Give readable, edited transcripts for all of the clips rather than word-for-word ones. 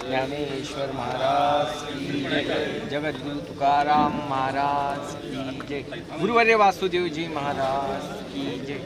ज्ञानेश्वर महाराज की जय, जगद्गुरु तुकाराम महाराज की जय, गुरुवर्य वासुदेव जी महाराज की जय।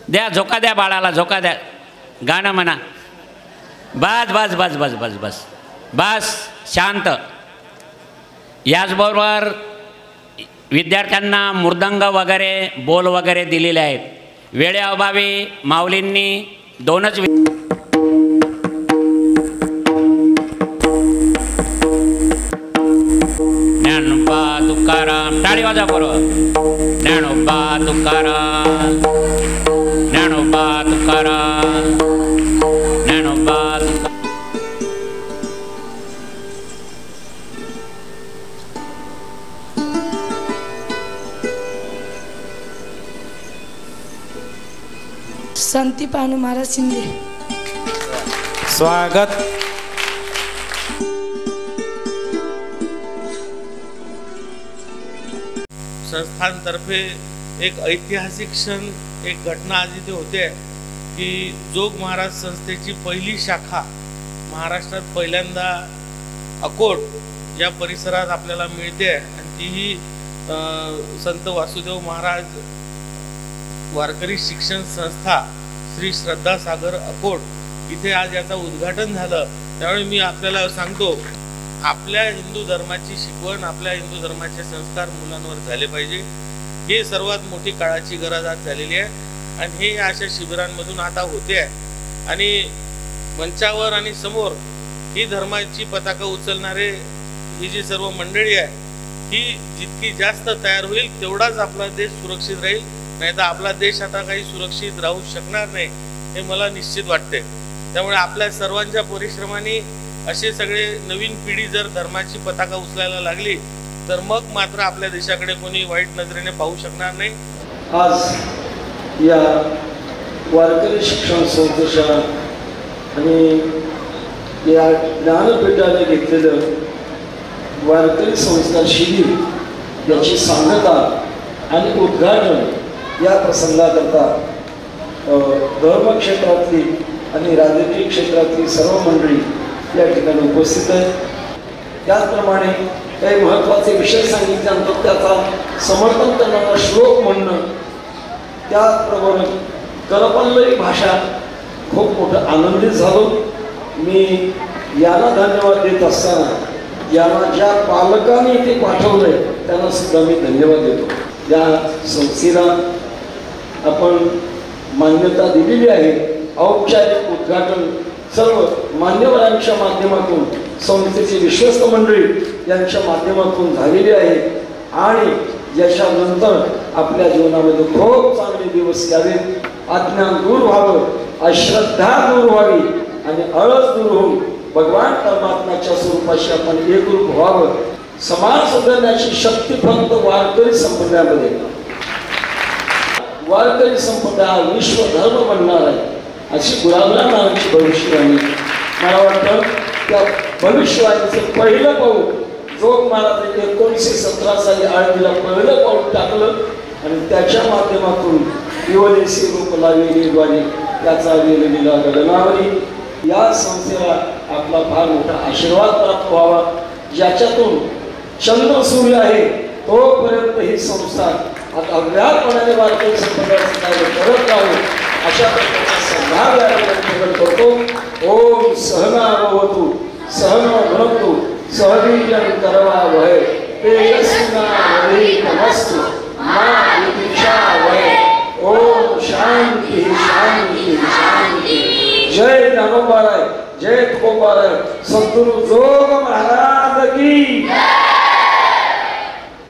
द्या झोका, द्या बाळाला झोका, द्या गाणं म्हणा। बस बस बस बस बस बस बस शांत। याचबरोबर विद्यार्थ्यांना मृदंग वगैरे बोल वगैरे दिलेले आहेत। वेळेअभावी माऊलींनी दोनच ज्ञानोबा तुकाराम, टाळी वाजा बरोबर। ज्ञानोबा तुकाराम, ज्ञानोबा तुकाराम, ज्ञानोबा तुकाराम। संतीपानू महाराज शिंदे स्वागत। संस्थांतर्फे एक ऐतिहासिक क्षण, एक घटना आज इथे होते की जोग महाराज संस्थेची पहिली शाखा महाराष्ट्रात पहिल्यांदा अकोट या परिसरात आपल्याला मिळते आणि तीही संत वासुदेव महाराज वारकरी शिक्षण संस्था श्री श्रद्धा सागर अकोट इथे आज याचं उद्घाटन झालं। त्यावेळी मी आपल्याला सांगतो, आपल्या हिंदू धर्माची शिकवण, आपल्या हिंदू धर्माचे संस्कार मुलांवर झाले पाहिजे, हे सर्वात मोठी काळाची गरज आज झालेली आहे आणि हे अशा शिबिरांमधून आता होते आहे। आणि मंचावर आणि समोर ही धर्माची पताका उचलणारे ही जी सर्व मंडळी आहे ही जितकी जास्त तयार होईल तेवढाच आपला देश सुरक्षित राहील, नाही तर आपला देश आता काही सुरक्षित राहू शकणार नाही हे मला निश्चित वाटते। त्यामुळे आपल्या सर्वांच्या परिश्रमाने असे सगळे नवीन पिढी जर धर्माची पताका उचलायला लागली तर मग मात्र आपल्या देशाकडे कोणी वाईट नजरेने पाहू शकणार नाही। आज या वारकरी शिक्षण संस्थेच्या आणि या ज्ञानपीठाने घेतलेलं वारकरी संस्कार शिबिर याची सांगता आणि उद्घाटन या प्रसंगाकरता धर्मक्षेत्रातली आणि राजकीय क्षेत्रातली सर्व मंडळी या ठिकाणी उपस्थित आहेत। त्याचप्रमाणे काही महत्त्वाचे विषय सांगितल्यानंतर त्याचा समर्थन करणारा श्लोक म्हणणं, त्याचबरोबर करपल्लवी भाषा खूप मोठं आनंदित झालो। मी यांना धन्यवाद देत असताना यांना ज्या पालकांनी इथे पाठवलंय त्यांना सुद्धा मी धन्यवाद देतो। या संस्थेला आपण मान्यता दिलेली आहे। औपचारिक उद्घाटन सर्व मान्यवरांच्या माध्यमातून, संस्थेची विश्वस्त मंडळी यांच्या माध्यमातून झालेली आहे आणि याच्यानंतर आपल्या जीवनामध्ये खूप चांगले दिवस यावेत, अज्ञान दूर व्हावं, अश्रद्धा दूर व्हावी आणि अळस दूर होऊन भगवान परमात्म्याच्या स्वरूपाशी आपण एकरूप व्हावं। समाज सुधारण्याची शक्ती फक्त वारकरी संप्रदायामध्ये, वारकरी संप्रदाय विश्व धर्म बनणार आहे अशी गुलाबराव नावाची भविष्यवाणी। मला वाटतं त्या भविष्यवाणीचं पहिलं पाऊल जोग महाराज 1917 साली आळंदीला पहिलं पाऊल टाकलं आणि त्याच्या माध्यमातून युवदेशी रूप लावलेली द्वारे त्याचा वेगवेगळा गगनावरी या संस्थेला आपला फार मोठा आशीर्वाद प्राप्त व्हावा, ज्याच्यातून चंद्र सूर्य आहे तोपर्यंत ही संस्था आता अव्याहतपणाने वारकरी संप्रदायाचं कार्य करत राहू अशा प्रकारचा संभाव्य आयोजन करतो। ओम सहना भवतु सहना भुनक्तु सहवीर्यं करवावहै तेजस्विनावधीतमस्तु मा विद्विषावहै। ओम शांति शांति शांति। जय ज्ञानोबा राय, जय तुकोबा राय, सद्गुरु जोग महाराज की।